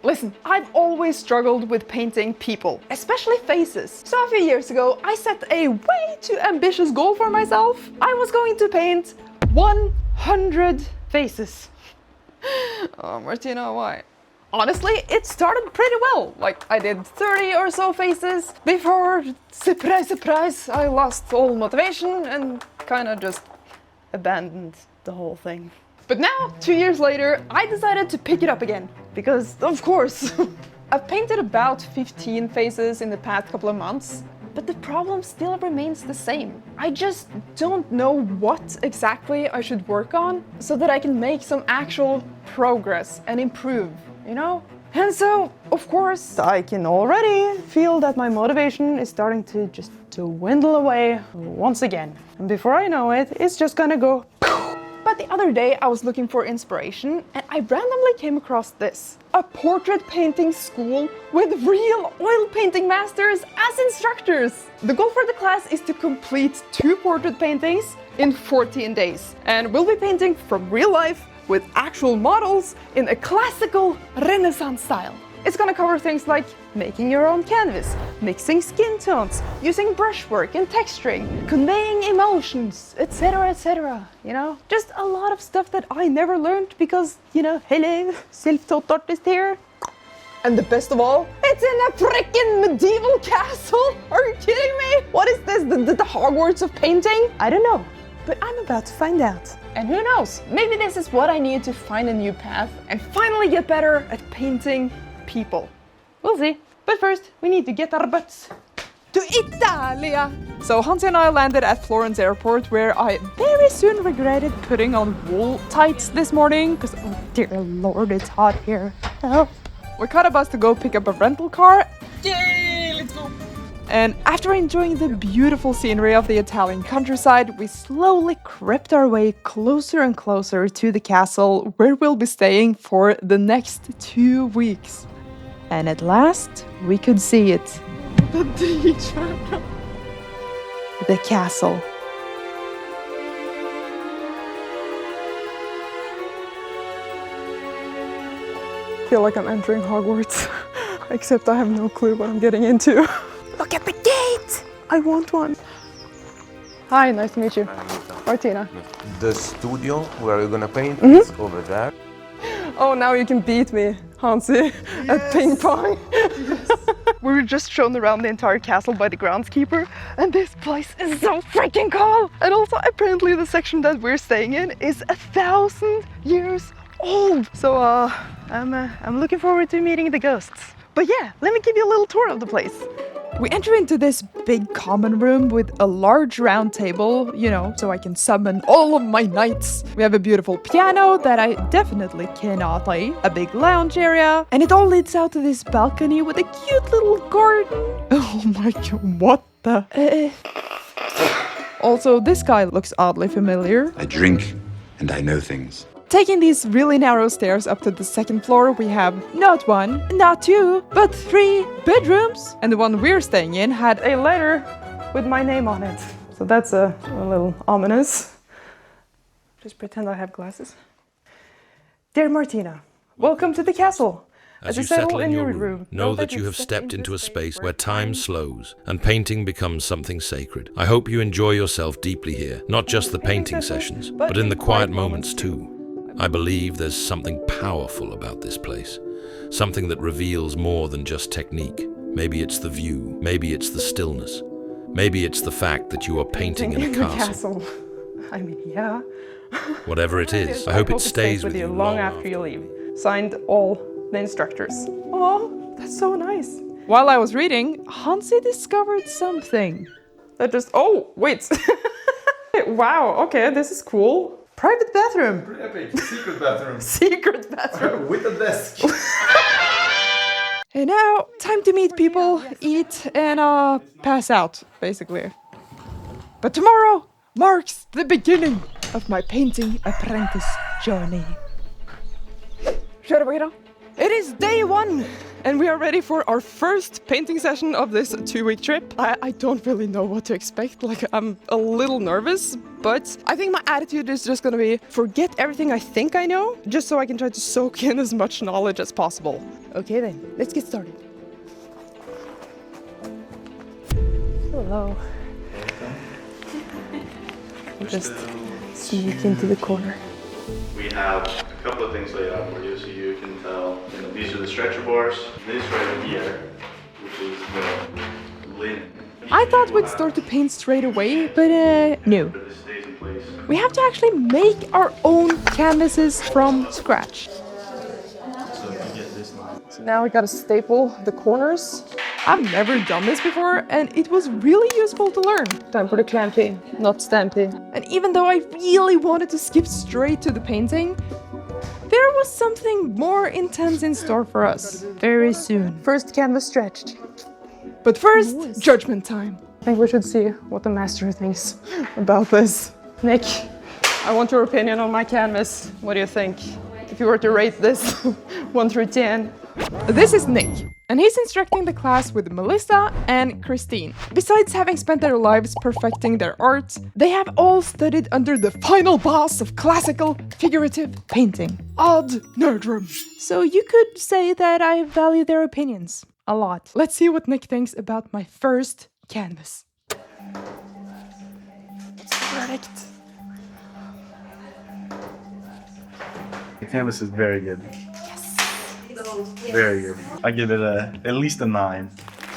Listen, I've always struggled with painting people, especially faces. So a few years ago, I set a way too ambitious goal for myself. I was going to paint 100 faces. Oh, Martina, why? Honestly, it started pretty well. Like, I did 30 or so faces before, surprise, surprise, I lost all motivation and kind of just abandoned the whole thing. But now, 2 years later, I decided to pick it up again. Because, of course, I've painted about 15 faces in the past couple of months. But the problem still remains the same. I just don't know what exactly I should work on so that I can make some actual progress and improve, you know? And so, of course, I can already feel that my motivation is starting to just dwindle away once again. And before I know it, it's just gonna go. But the other day I was looking for inspiration and I randomly came across this. A portrait painting school with real oil painting masters as instructors. The goal for the class is to complete 2 portrait paintings in 14 days. And we'll be painting from real life with actual models in a classical Renaissance style. It's gonna cover things like making your own canvas, mixing skin tones, using brushwork and texturing, conveying emotions, etc., you know? Just a lot of stuff that I never learned because, you know, hello, self-taught artist here. And the best of all, it's in a freaking medieval castle! Are you kidding me? What is this, the Hogwarts of painting? I don't know, but I'm about to find out. And who knows, maybe this is what I need to find a new path and finally get better at painting people. We'll see. But first, we need to get our butts to Italia. So Hansi and I landed at Florence airport where I very soon regretted putting on wool tights this morning because, oh dear lord, it's hot here. Help. We caught a bus to go pick up a rental car. Yay, let's go. And after enjoying the beautiful scenery of the Italian countryside, we slowly crept our way closer and closer to the castle where we'll be staying for the next 2 weeks. And at last, we could see it. The castle. I feel like I'm entering Hogwarts, except I have no clue what I'm getting into. Look at the gate! I want one. Hi, nice to meet you. Martina. The studio where you're gonna paint is over there. Oh, now you can beat me, Hansi, at ping pong. Yes. We were just shown around the entire castle by the groundskeeper, and this place is so freaking cool! And also, apparently the section that we're staying in is 1,000 years old. So, I'm looking forward to meeting the ghosts. But yeah, let me give you a little tour of the place. We enter into this big common room with a large round table, you know, so I can summon all of my knights. We have a beautiful piano that I definitely cannot play, a big lounge area, and it all leads out to this balcony with a cute little garden. Oh my god, what the? Also, this guy looks oddly familiar. I drink and I know things. Taking these really narrow stairs up to the second floor, we have not 1, not 2, but 3 bedrooms. And the one we're staying in had a letter with my name on it. So that's a little ominous. Just pretend I have glasses. Dear Martina, welcome to the castle. As you settle in your room, know that you have stepped into a space where time slows and painting becomes something sacred. I hope you enjoy yourself deeply here, not just the painting sessions, but in the quiet moments too. I believe there's something powerful about this place, something that reveals more than just technique. Maybe it's the view, maybe it's the stillness, maybe it's the fact that you are painting in a castle. I mean, yeah. Whatever it is, I hope it stays with you long after you leave. Signed, all the instructors. Oh, that's so nice. While I was reading, Hansi discovered something. That just, oh, wait. Wow, okay, this is cool. Private bathroom. Epic. Secret bathroom. Secret bathroom. With a desk. And now, time to meet people, eat, and pass out, basically. But tomorrow marks the beginning of my painting apprentice journey. Kör, Rita. It is day 1 and we are ready for our first painting session of this 2-week trip. I don't really know what to expect, like I'm a little nervous, but I think my attitude is just gonna be forget everything I think I know, just so I can try to soak in as much knowledge as possible. Okay then, let's get started. Hello. Just sneak into the corner. We have a couple of things laid out for you so you can tell. These are the stretcher bars. This right here, which is the linen. I thought we'd start to paint straight away, but no. But this stays in place. We have to actually make our own canvases from scratch. So you get this line. So now we gotta staple the corners. I've never done this before and it was really useful to learn. Time for the clampy, not stampy. And even though I really wanted to skip straight to the painting, there was something more intense in store for us very soon. First canvas stretched. But first, judgment time. I think we should see what the master thinks about this. Nick, I want your opinion on my canvas. What do you think? If you were to rate this 1 through 10. This is Nick, and he's instructing the class with Melissa and Christine. Besides having spent their lives perfecting their art, they have all studied under the final boss of classical figurative painting, Odd Nerdrum. So you could say that I value their opinions a lot. Let's see what Nick thinks about my first canvas. It's correct. The canvas is very good. Very good. I give it at least a 9.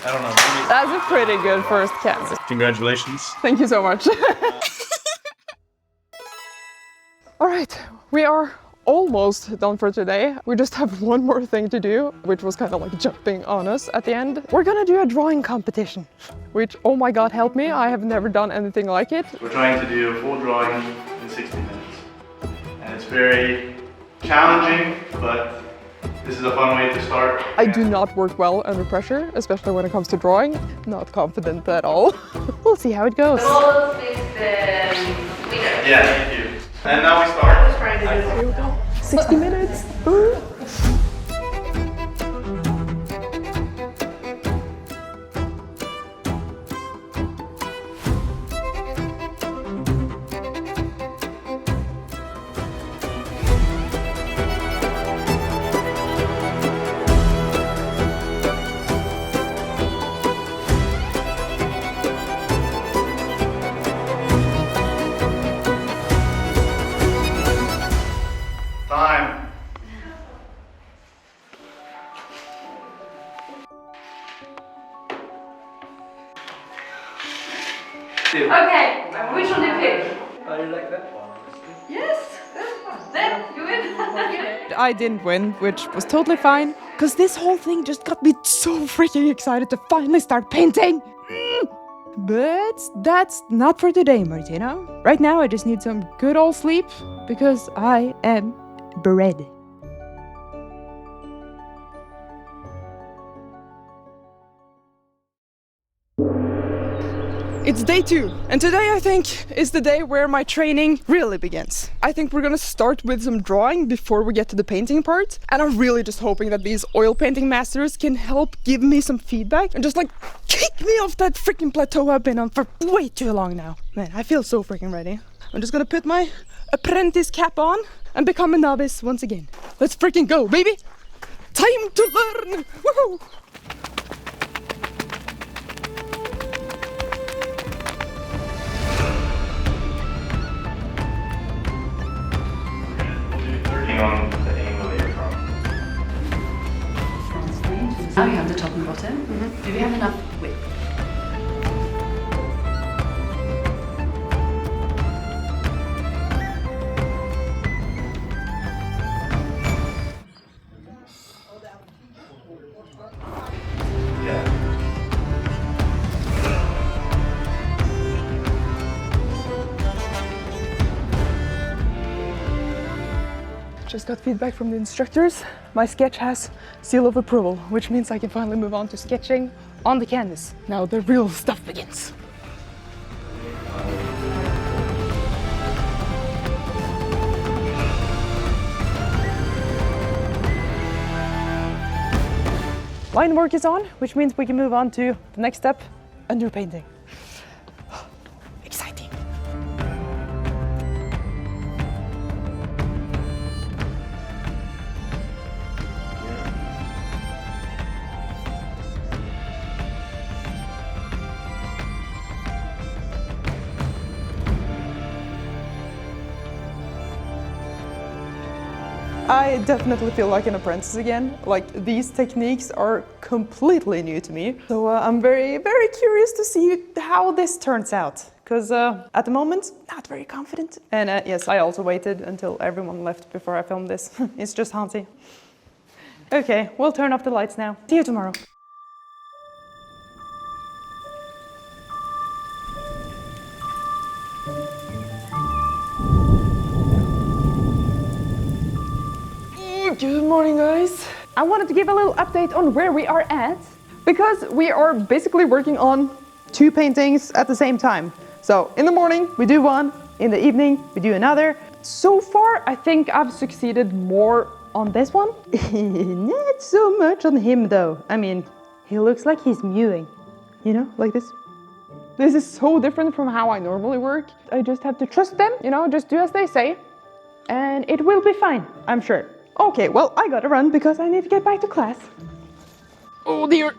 I don't know. Maybe... That's a pretty good first canvas. Congratulations. Thank you so much. All right, we are almost done for today. We just have one more thing to do, which was kind of like jumping on us at the end. We're gonna do a drawing competition, which, oh my God, help me. I have never done anything like it. We're trying to do a full drawing in 60 minutes. And it's very challenging, but this is a fun way to start. I do not work well under pressure, especially when it comes to drawing. Not confident at all. We'll see how it goes. Goals is the leader. Yeah, thank you. And now we start. I was trying to do this. Here we go. 60 minutes. Ooh. Time. Okay, which one do you pick? Oh, you like that one? Yes, this one. Then you win. I didn't win, which was totally fine, because this whole thing just got me so freaking excited to finally start painting. But that's not for today, Martina. Right now I just need some good old sleep, because I am bread. It's day 2, and today I think is the day where my training really begins. I think we're gonna start with some drawing before we get to the painting part, and I'm really just hoping that these oil painting masters can help give me some feedback and just like kick me off that freaking plateau I've been on for way too long now. Man, I feel so freaking ready. I'm just gonna put my apprentice cap on and become a novice once again. Let's freaking go, baby! Time to learn! Woohoo! On the angle that you're from. Now you have the top and bottom. Do we have enough width? Yeah. Just got feedback from the instructors. My sketch has seal of approval, which means I can finally move on to sketching on the canvas. Now the real stuff begins. Line work is on, which means we can move on to the next step, underpainting. Exciting. I definitely feel like an apprentice again. Like, these techniques are completely new to me. So I'm very, very curious to see how this turns out. Because at the moment, not very confident. And yes, I also waited until everyone left before I filmed this. It's just Hansi. Okay, we'll turn off the lights now. See you tomorrow. Good morning, guys. I wanted to give a little update on where we are at, because we are basically working on 2 paintings at the same time. So in the morning we do one, in the evening we do another. So far I think I've succeeded more on this one. Not so much on him though. I mean, he looks like he's mewing, you know, like this. This is so different from how I normally work. I just have to trust them, you know, just do as they say, and it will be fine, I'm sure. Okay, well, I gotta run because I need to get back to class. Oh dear,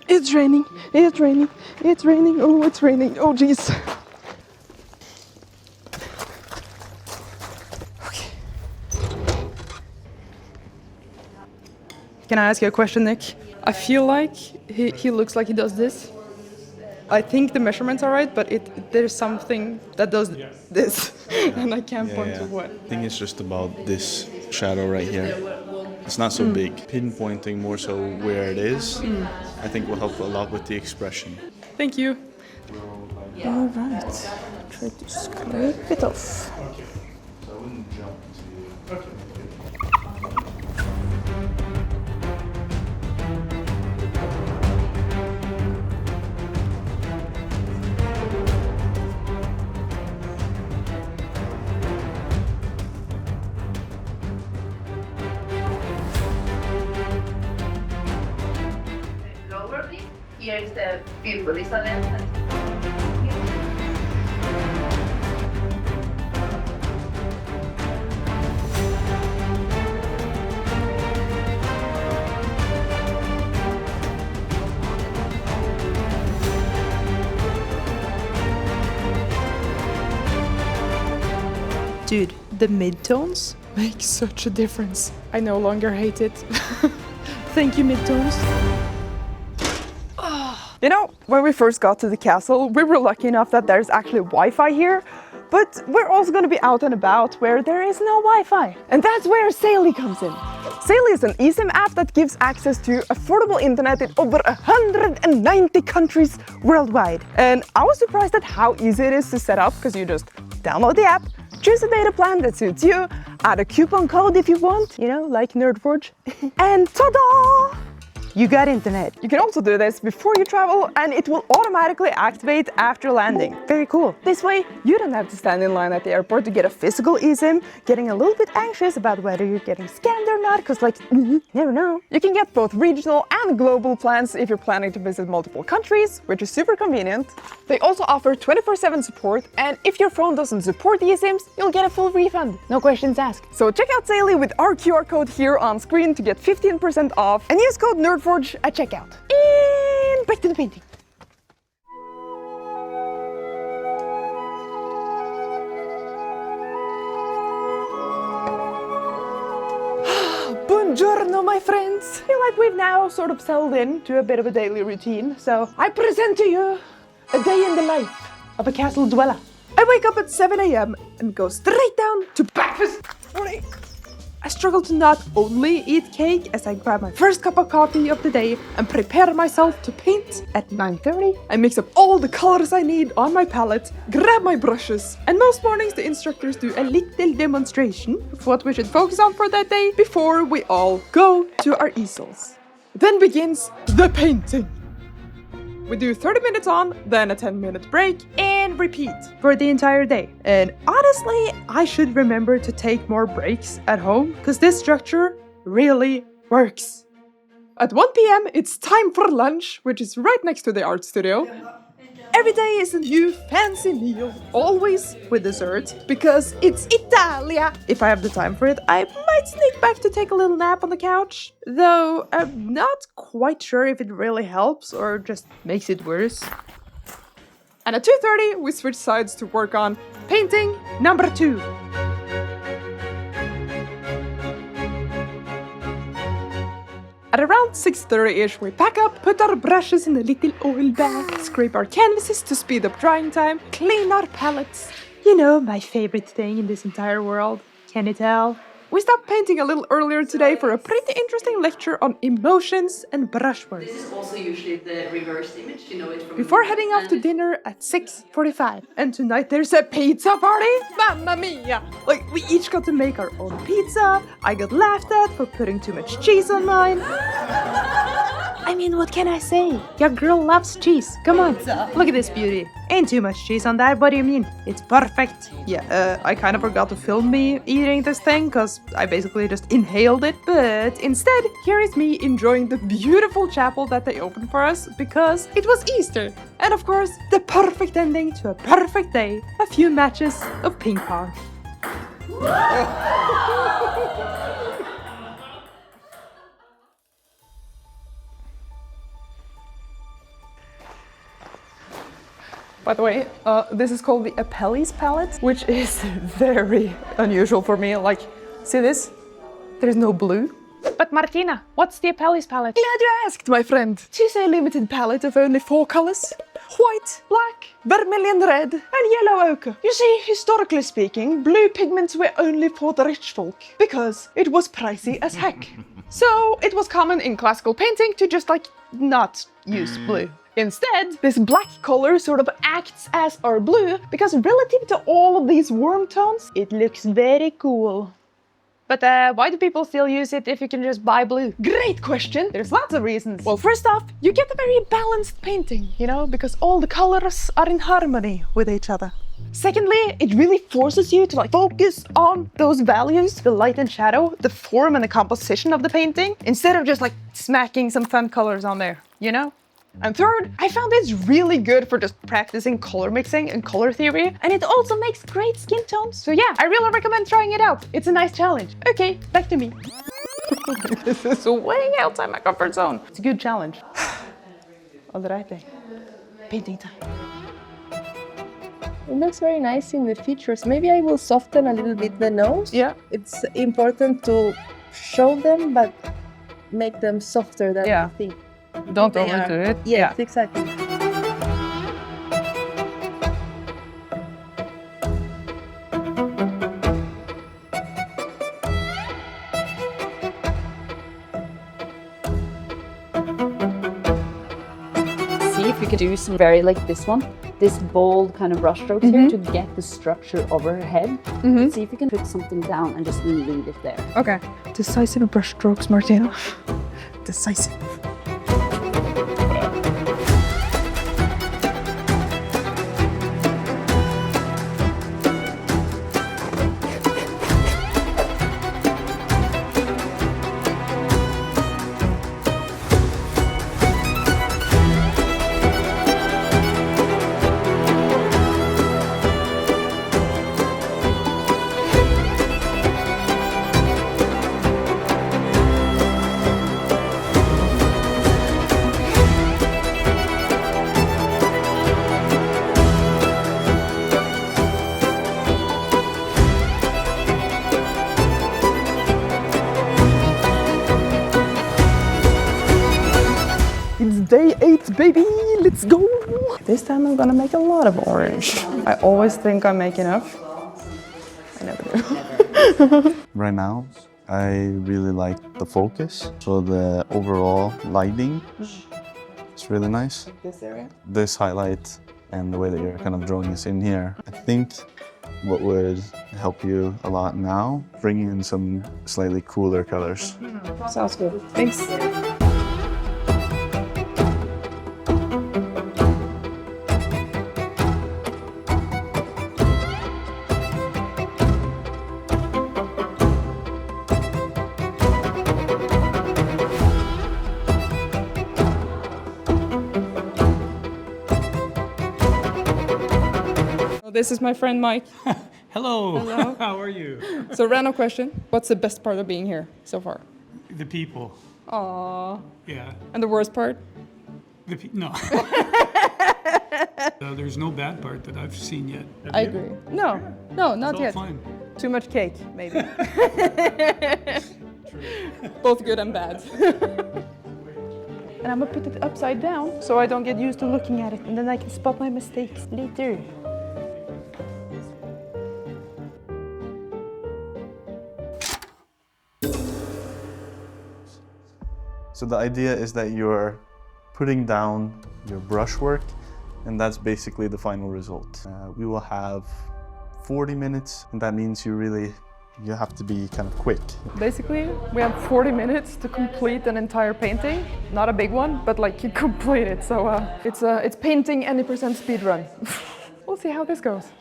it's raining, it's raining, it's raining, oh, it's raining, oh jeez. Okay. Can I ask you a question, Nick? I feel like he looks like he does this. I think the measurements are right, but there's something that does this, and I can't point to what. I think it's just about this shadow right here. It's not so big. Pinpointing more so where it is, I think will help a lot with the expression. Thank you. All right. Try to scrape it off. So I wouldn't jump to... Here is the beautiful Isabel. Dude, the midtones make such a difference. I no longer hate it. Thank you, midtones. You know, when we first got to the castle, we were lucky enough that there's actually Wi-Fi here, but we're also going to be out and about where there is no Wi-Fi. And that's where Saily comes in. Saily is an eSIM app that gives access to affordable internet in over 190 countries worldwide. And I was surprised at how easy it is to set up, because you just download the app, choose a data plan that suits you, add a coupon code if you want, you know, like Nerdforge, and ta-da! You got internet. You can also do this before you travel, and it will automatically activate after landing. Very cool. This way, you don't have to stand in line at the airport to get a physical eSIM, getting a little bit anxious about whether you're getting scammed or not, because like, never know. You can get both regional and global plans if you're planning to visit multiple countries, which is super convenient. They also offer 24/7 support, and if your phone doesn't support eSIMs, you'll get a full refund. No questions asked. So check out Saily with our QR code here on screen to get 15% off, and use code Nerdforge at checkout. And back to the painting. Buongiorno, my friends. I feel like we've now sort of settled in to a bit of a daily routine, so I present to you a day in the life of a castle dweller. I wake up at 7 a.m. and go straight down to breakfast. Morning. I struggle to not only eat cake as I grab my first cup of coffee of the day and prepare myself to paint at 9:30. I mix up all the colors I need on my palette, grab my brushes, and most mornings the instructors do a little demonstration of what we should focus on for that day before we all go to our easels. Then begins the painting. We do 30 minutes on, then a 10-minute break, and repeat for the entire day. And honestly, I should remember to take more breaks at home, because this structure really works. at 1 p.m. it's time for lunch, which is right next to the art studio. Every day is a new fancy meal, always with dessert, because it's Italia. If I have the time for it, I might sneak back to take a little nap on the couch, though I'm not quite sure if it really helps or just makes it worse. And at 2:30, we switch sides to work on painting number 2. At around 6:30-ish, we pack up, put our brushes in a little oil bag, scrape our canvases to speed up drying time, clean our palettes. You know, my favorite thing in this entire world. Can you tell? We stopped painting a little earlier today for a pretty interesting lecture on emotions and brushwork. This is also usually the reverse image, you know it from... Before heading off to dinner at 6:45. And tonight there's a pizza party! Mamma mia! Like, we each got to make our own pizza. I got laughed at for putting too much cheese on mine. I mean, what can I say? Your girl loves cheese. Come on, look at this beauty. Ain't too much cheese on that, what do you mean? It's perfect. Yeah, I kind of forgot to film me eating this thing, because I basically just inhaled it. But instead, here is me enjoying the beautiful chapel that they opened for us, because it was Easter. And of course, the perfect ending to a perfect day. A few matches of ping pong. By the way, this is called the Apelles palette, which is very unusual for me. Like, see this? There's no blue. But Martina, what's the Apelles palette? Glad you asked, my friend. She's a limited palette of only 4 colors. White, black, vermilion red, and yellow ochre. You see, historically speaking, blue pigments were only for the rich folk, because it was pricey as heck. So it was common in classical painting to just, like, not use blue. Instead, this black color sort of acts as our blue, because relative to all of these warm tones, it looks very cool. But why do people still use it if you can just buy blue? Great question! There's lots of reasons. Well, first off, you get a very balanced painting, you know, because all the colors are in harmony with each other. Secondly, it really forces you to like focus on those values, the light and shadow, the form and the composition of the painting, instead of just like smacking some fun colors on there, you know? And third, I found it's really good for just practicing color mixing and color theory, and it also makes great skin tones. So yeah, I really recommend trying it out. It's a nice challenge. Okay, back to me. This is way outside my comfort zone. It's a good challenge. Alright, painting time. It looks very nice in the features. Maybe I will soften a little bit the nose. Yeah. It's important to show them, but make them softer than I think. Don't overdo it. Yes, exactly. See if we could do some very like this one. This bold kind of brush strokes here to get the structure over her head. See if you can put something down and just leave it there. Okay. Decisive brush strokes, Martina. Decisive. Day 8, baby! Let's go! This time I'm gonna make a lot of orange. I always think I make enough. I never do. Right now, I really like the focus. So the overall lighting is really nice. This area? This highlight and the way that you're kind of drawing this in here. I think what would help you a lot now, bringing in some slightly cooler colors. Sounds good. Thanks. This is my friend Mike. Hello. Hello. How are you? So random question. What's the best part of being here so far? The people. Aww. Yeah. And the worst part? No. There's no bad part that I've seen yet. Have I you? agree. No, not It's all yet. fine. Too much cake, maybe. Both good and bad. And I'm gonna put it upside down so I don't get used to looking at it, and then I can spot my mistakes later. So the idea is that you're putting down your brushwork, and that's basically the final result. We will have 40 minutes, and that means you have to be kind of quick. Basically, we have 40 minutes to complete an entire painting. Not a big one, but like you complete it. So it's painting any % speed run. We'll see how this goes.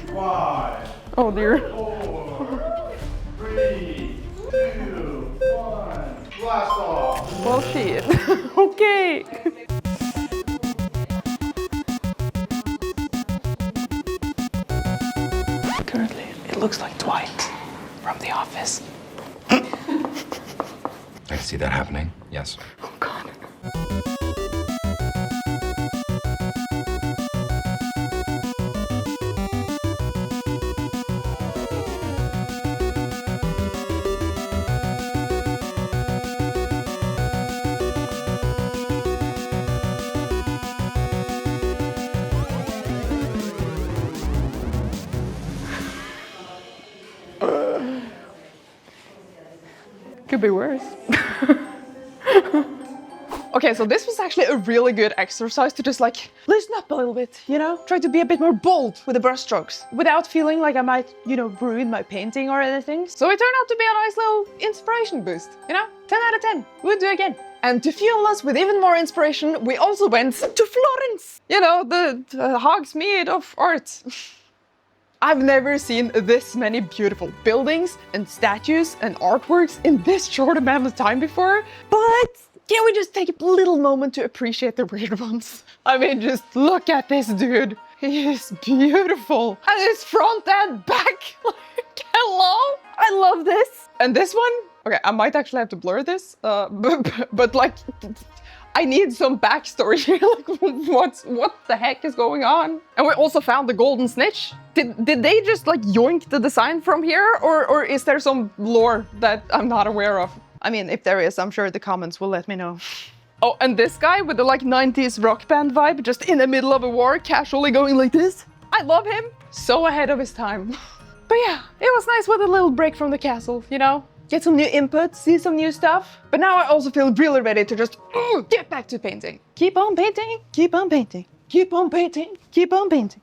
Five, Oh dear. 4, 3, 2, 1. Blast off. Well, shit. Okay. Currently, it looks like Dwight from The Office. I can see that happening, yes. Oh God. Could be worse. Okay, so this was actually a really good exercise to just like loosen up a little bit, you know? Try to be a bit more bold with the brushstrokes without feeling like I might, ruin my painting or anything. So it turned out to be a nice little inspiration boost, 10 out of 10, we'll do again. And to fuel us with even more inspiration, we also went to Florence, the Hogsmeade of art. I've never seen this many beautiful buildings and statues and artworks in this short amount of time before, but can we just take a little moment to appreciate the weird ones? I mean, just look at this dude. He is beautiful. And his front and back, like, hello? I love this. And this one, okay, I might actually have to blur this, but like, I need some backstory here, like what the heck is going on? And we also found the golden snitch. Did they just like yoink the design from here, or is there some lore that I'm not aware of? I mean, if there is, I'm sure the comments will let me know. Oh, and this guy with the like 90s rock band vibe, just in the middle of a war, casually going like this. I love him. So ahead of his time. But yeah, it was nice with a little break from the castle, Get some new input, see some new stuff. But now I also feel really ready to just get back to painting. Keep on painting, keep on painting, keep on painting, keep on painting.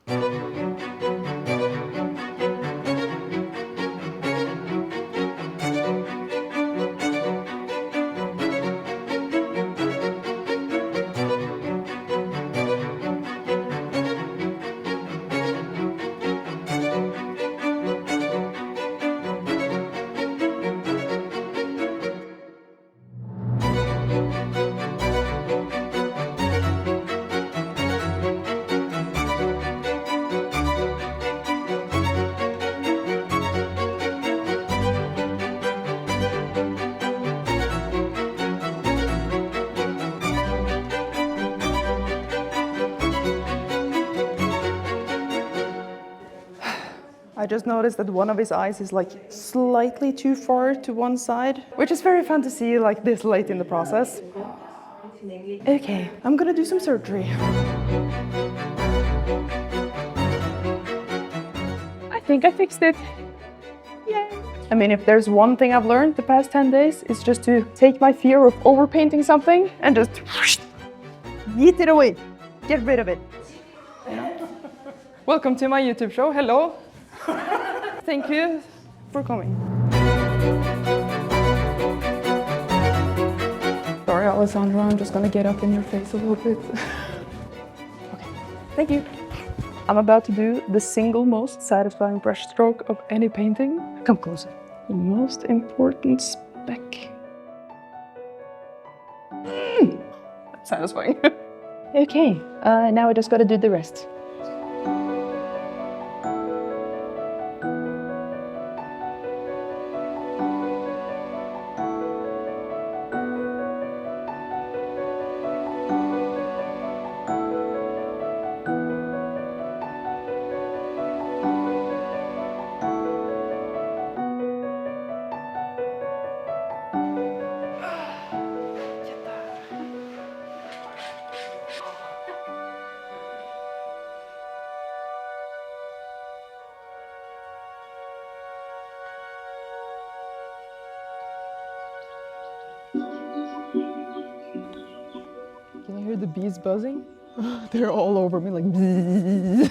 I just noticed that one of his eyes is like slightly too far to one side, which is very fun to see like this late in the process. Okay, I'm gonna do some surgery. I think I fixed it. Yay! I mean, if there's one thing I've learned the past 10 days, it's just to take my fear of overpainting something and just yeet it away. Get rid of it. Welcome to my YouTube show. Hello. Thank you for coming. Sorry, Alessandra, I'm just gonna get up in your face a little bit. Okay, thank you. I'm about to do the single most satisfying brush stroke of any painting. Come closer. The most important speck. That's satisfying. Okay, now I just gotta do the rest. Can you hear the bees buzzing? They're all over me like bzzz.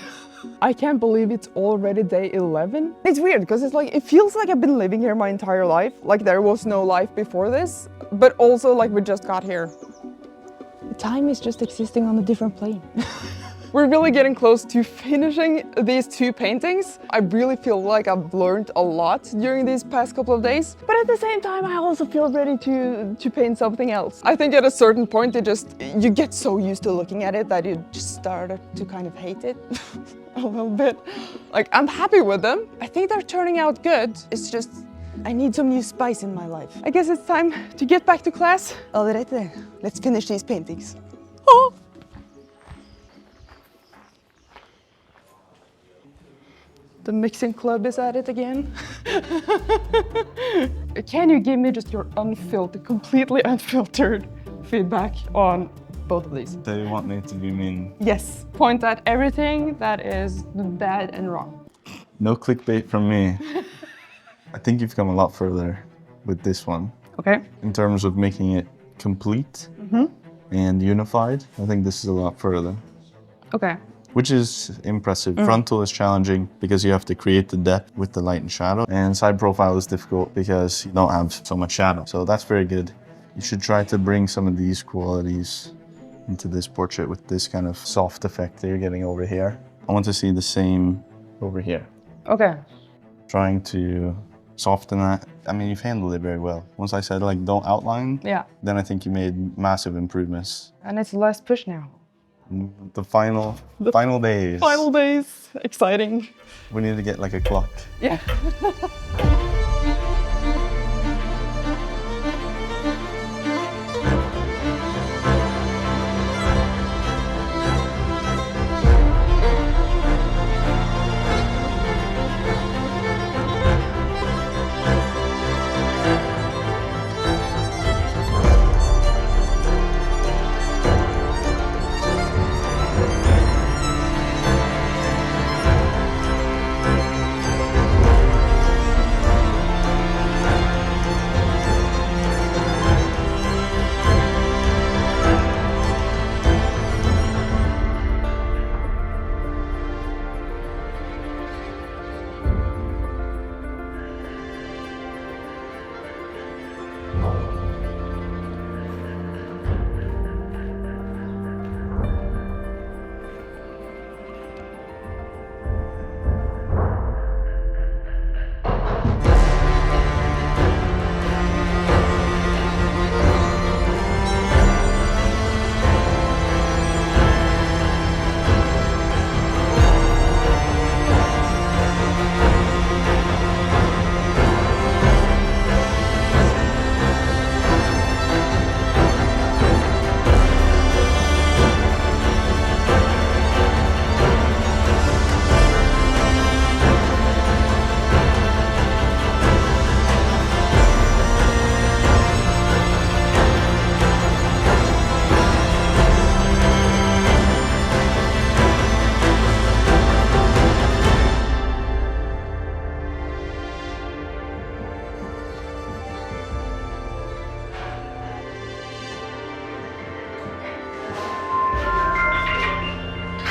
I can't believe it's already day 11. It's weird because it's like, it feels like I've been living here my entire life. Like there was no life before this, but also like we just got here. The time is just existing on a different plane. We're really getting close to finishing these 2 paintings. I really feel like I've learned a lot during these past couple of days, but at the same time, I also feel ready to paint something else. I think at a certain point, you get so used to looking at it that you just started to kind of hate it a little bit. Like, I'm happy with them. I think they're turning out good. It's just, I need some new spice in my life. I guess it's time to get back to class. Alright, let's finish these paintings. Oh! The mixing club is at it again. Can you give me just your unfiltered, completely unfiltered feedback on both of these? So you want me to be mean? Yes. Point at everything that is bad and wrong. No clickbait from me. I think you've come a lot further with this one. Okay. In terms of making it complete and unified, I think this is a lot further. Okay. Which is impressive. Frontal is challenging because you have to create the depth with the light and shadow. And side profile is difficult because you don't have so much shadow. So that's very good. You should try to bring some of these qualities into this portrait with this kind of soft effect that you're getting over here. I want to see the same over here. Okay. Trying to soften that. I mean, you've handled it very well. Once I said like don't outline, then I think you made massive improvements. And it's the last push now. The final days. Final days. Exciting. We need to get like a clock. Yeah.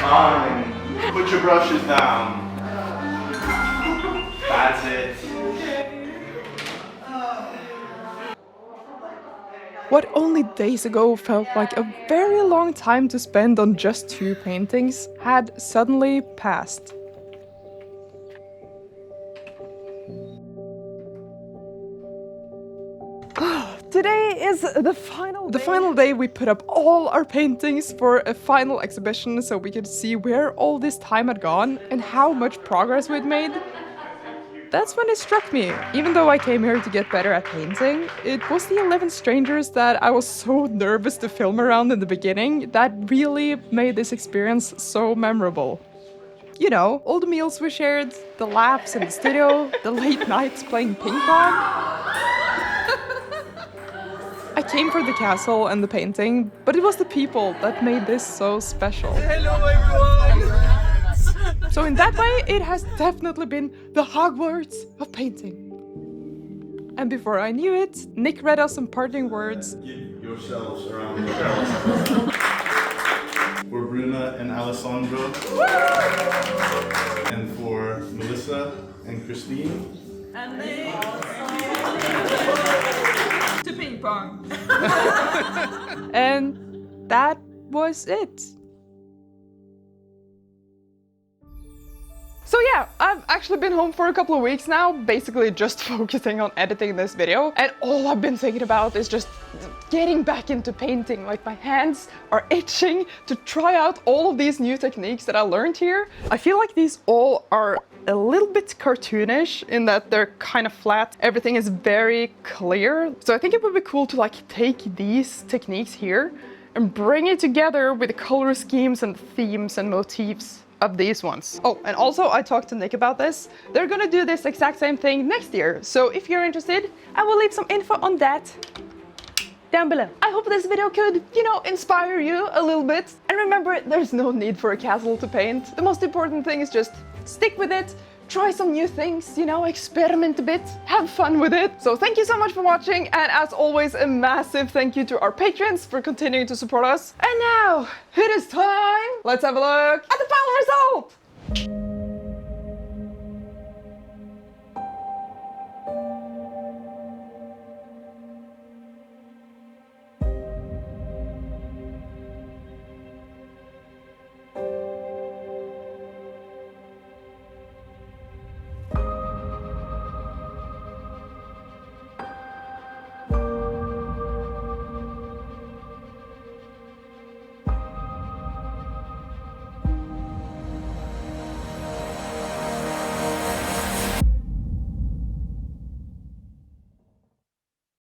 Fine. Put your brushes down. That's it. What only days ago felt like a very long time to spend on just 2 paintings had suddenly passed. Today is the final day we put up all our paintings for a final exhibition so we could see where all this time had gone and how much progress we'd made. That's when it struck me. Even though I came here to get better at painting, it was the 11 strangers that I was so nervous to film around in the beginning that really made this experience so memorable. You know, all the meals we shared, the laughs in the studio, the late nights playing ping pong. I came for the castle and the painting, but it was the people that made this so special. Hello everyone! So in that way, it has definitely been the Hogwarts of painting. And before I knew it, Nick read us some parting words. Give yourselves a round of applause. For Bruna and Alessandro. And for Melissa and Christine. And me. To ping pong. And that was it. So yeah, I've actually been home for a couple of weeks now, basically just focusing on editing this video. And all I've been thinking about is just getting back into painting. Like my hands are itching to try out all of these new techniques that I learned here. I feel like these all are a little bit cartoonish in that they're kind of flat. Everything is very clear. So I think it would be cool to like take these techniques here and bring it together with the color schemes and themes and motifs of these ones. Oh, and also I talked to Nick about this. They're gonna do this exact same thing next year. So if you're interested, I will leave some info on that down below. I hope this video could, you know, inspire you a little bit. And remember, there's no need for a castle to paint. The most important thing is just stick with it, try some new things, you know, experiment a bit, have fun with it. So thank you so much for watching, and as always, a massive thank you to our patrons for continuing to support us. And now, it is time! Let's have a look at the final result!